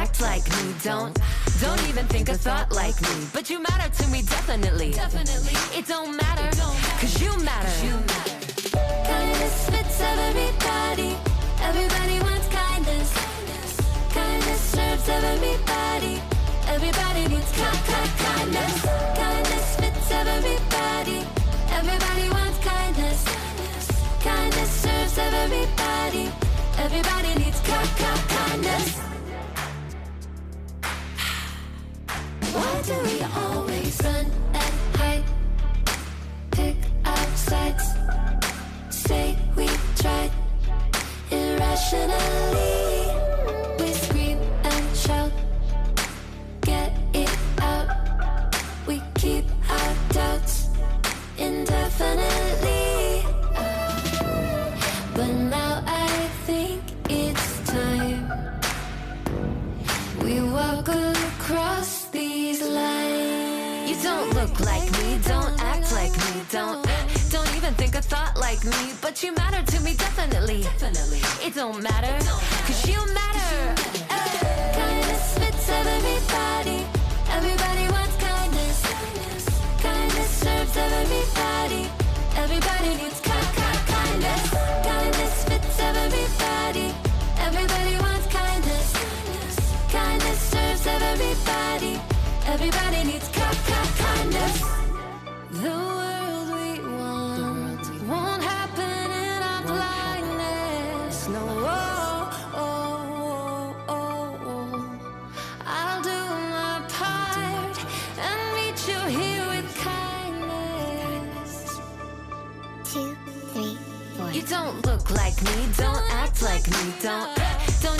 act like me. Don't even think a thought like me. But you matter to me, definitely. It don't matter, cause you matter. Kindness fits everybody. Everybody wants kindness. Kindness serves everybody. Everybody needs kindness. Kindness fits everybody. Everybody wants kindness. Kindness serves everybody. Everybody needs kindness. Why do we always run and hide? Pick our sides. Say we tried. Irrationally, we scream and shout. Get it out. We keep our doubts indefinitely. But now I think it's time we walk across these lines. You don't look like me, don't act like me, don't even think a thought like me. But you matter to me, definitely. It don't matter, cause you matter. Kindness fits everybody. Everybody wants kindness. Kindness serves everybody. Everybody needs kindness. Kindness fits everybody. Everybody wants kindness. Kindness serves everybody. Everybody needs kindness. The world we want won't happen in our blindness. No, I'll do my part and meet you here with kindness. 2, 3, 4. You don't look like me, don't act like me, don't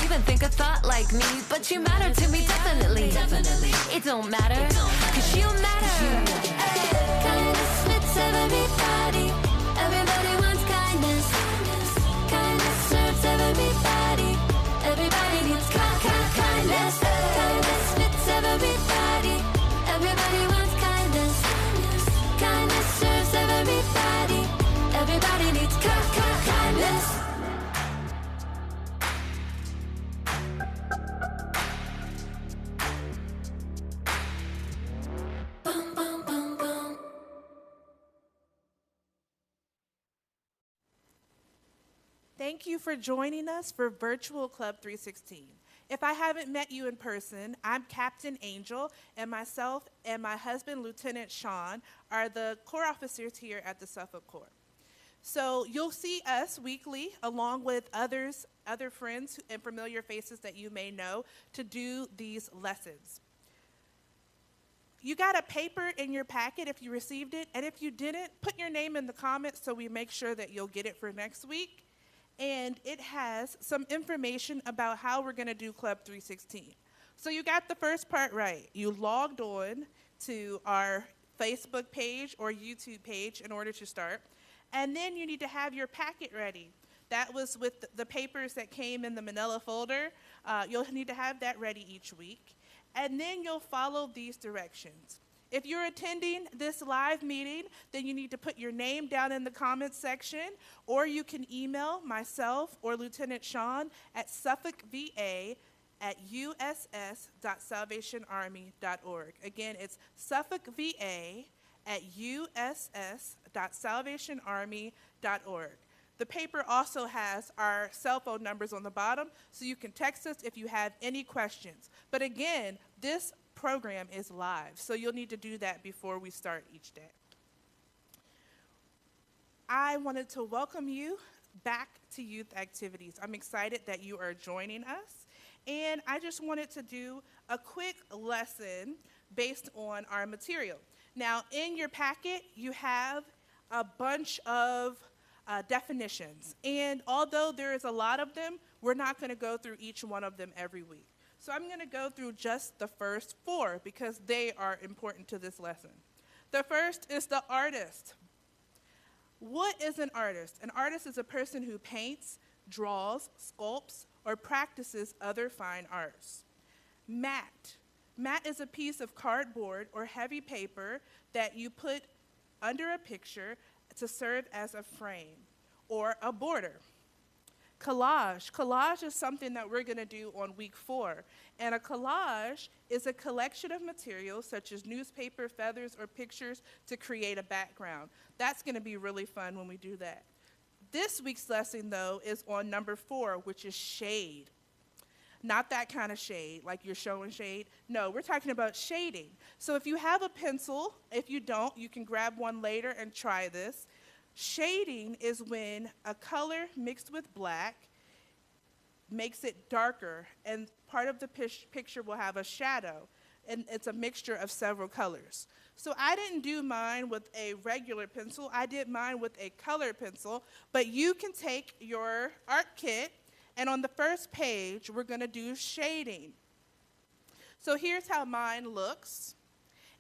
even think a thought like me. But you matter to me, definitely. It don't matter, cause you matter. Kindness fits everybody. Everybody wants kindness. Kindness serves everybody. Everybody needs kindness. Kindness fits everybody. Everybody wants kindness. Kindness serves everybody. Everybody needs kindness. Boom, boom, boom, boom. Thank you for joining us for Virtual Club 316. If I haven't met you in person, I'm Captain Angel, and myself and my husband, Lieutenant Sean, are the Corps officers here at the Suffolk Corps. So you'll see us weekly, along with other friends and familiar faces that you may know, to do these lessons. You got a paper in your packet if you received it, and if you didn't, put your name in the comments so we make sure that you'll get it for next week. And it has some information about how we're going to do Club 316. So you got the first part right. You logged on to our Facebook page or YouTube page in order to start. And then you need to have your packet ready. That was with the papers that came in the manila folder. You'll need to have that ready each week. And then you'll follow these directions. If you're attending this live meeting, then you need to put your name down in the comments section, or you can email myself or Lieutenant Sean at suffolkva@uss.salvationarmy.org. Again, it's suffolkva@uss.salvationarmy.org. The paper also has our cell phone numbers on the bottom, so you can text us if you have any questions. But again, this program is live, so you'll need to do that before we start each day. I wanted to welcome you back to youth activities. I'm excited that you are joining us, and I just wanted to do a quick lesson based on our material. Now, in your packet, you have a bunch of definitions, and although there is a lot of them, we're not going to go through each one of them every week. So I'm going to go through just the first 4 because they are important to this lesson. The first is the artist. What is an artist? An artist is a person who paints, draws, sculpts, or practices other fine arts. Mat. Mat is a piece of cardboard or heavy paper that you put under a picture to serve as a frame or a border. Collage. Collage is something that we're going to do on week 4. And a collage is a collection of materials such as newspaper, feathers, or pictures to create a background. That's going to be really fun when we do that. This week's lesson, though, is on number 4, which is shade. Not that kind of shade, like you're showing shade. No, we're talking about shading. So if you have a pencil, if you don't, you can grab one later and try this. Shading is when a color mixed with black makes it darker, and part of the picture will have a shadow, and it's a mixture of several colors. So I didn't do mine with a regular pencil. I did mine with a color pencil, but you can take your art kit, and on the first page, we're going to do shading. So here's how mine looks.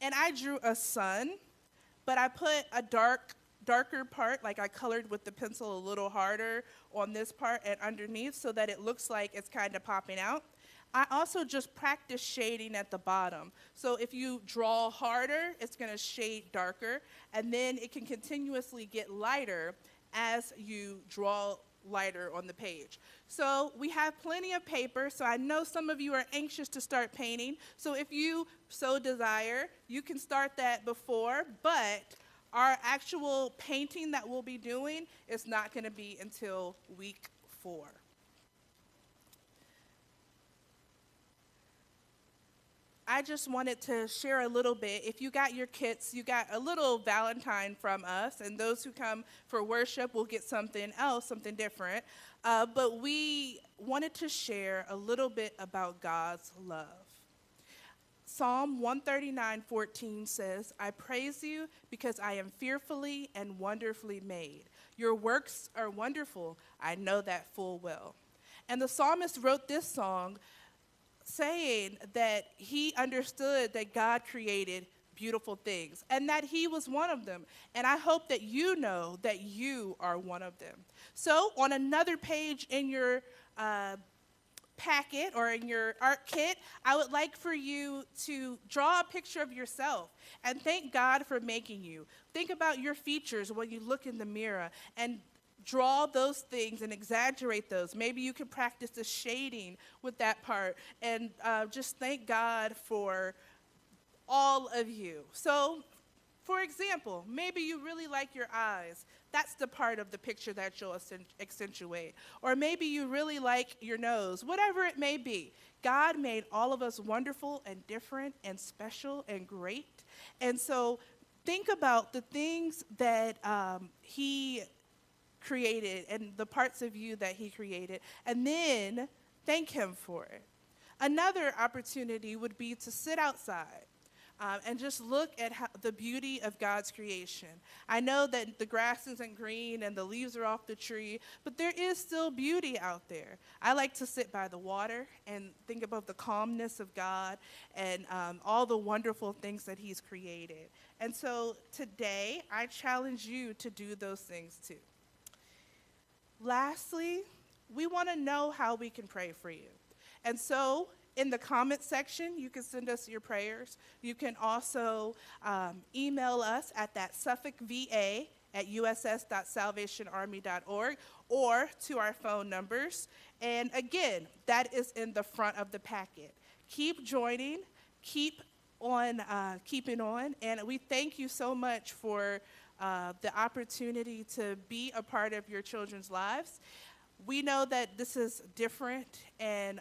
And I drew a sun, but I put a darker part, like I colored with the pencil a little harder on this part and underneath so that it looks like it's kind of popping out. I also just practice shading at the bottom. So if you draw harder, it's going to shade darker, and then it can continuously get lighter as you draw lighter on the page. So we have plenty of paper, so I know some of you are anxious to start painting. So if you so desire, you can start that before, but our actual painting that we'll be doing is not going to be until week 4. I just wanted to share a little bit. If you got your kits, you got a little Valentine from us, and those who come for worship will get something else, something different. But we wanted to share a little bit about God's love. Psalm 139:14 says, I praise you because I am fearfully and wonderfully made. Your works are wonderful. I know that full well. And the psalmist wrote this song saying that he understood that God created beautiful things and that he was one of them. And I hope that you know that you are one of them. So on another page in your packet or in your art kit, I would like for you to draw a picture of yourself and thank God for making you. Think about your features when you look in the mirror and draw those things and exaggerate those. Maybe you can practice the shading with that part and just thank God for all of you. So, for example, maybe you really like your eyes. That's the part of the picture that you'll accentuate. Or maybe you really like your nose. Whatever it may be, God made all of us wonderful and different and special and great. And so think about the things that he created and the parts of you that he created, and then thank him for it. Another opportunity would be to sit outside and just look at the beauty of God's creation. I know that the grass isn't green and the leaves are off the tree, but there is still beauty out there. I like to sit by the water and think about the calmness of God and all the wonderful things that he's created. And so today, I challenge you to do those things too. Lastly, we want to know how we can pray for you. And so in the comment section, you can send us your prayers. You can also email us at that SuffolkVA@uss.salvationarmy.org or to our phone numbers. And again, that is in the front of the packet. Keep joining, keep on keeping on, and we thank you so much for the opportunity to be a part of your children's lives. We know that this is different and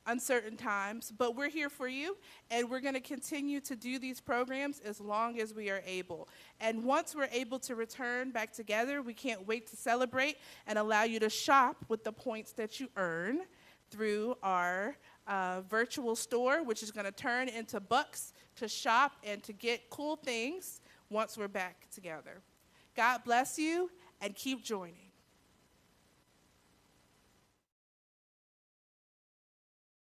uncertain times, but we're here for you, and we're going to continue to do these programs as long as we are able. And once we're able to return back together, we can't wait to celebrate and allow you to shop with the points that you earn through our virtual store, which is going to turn into bucks to shop and to get cool things once we're back together. God bless you, and keep joining.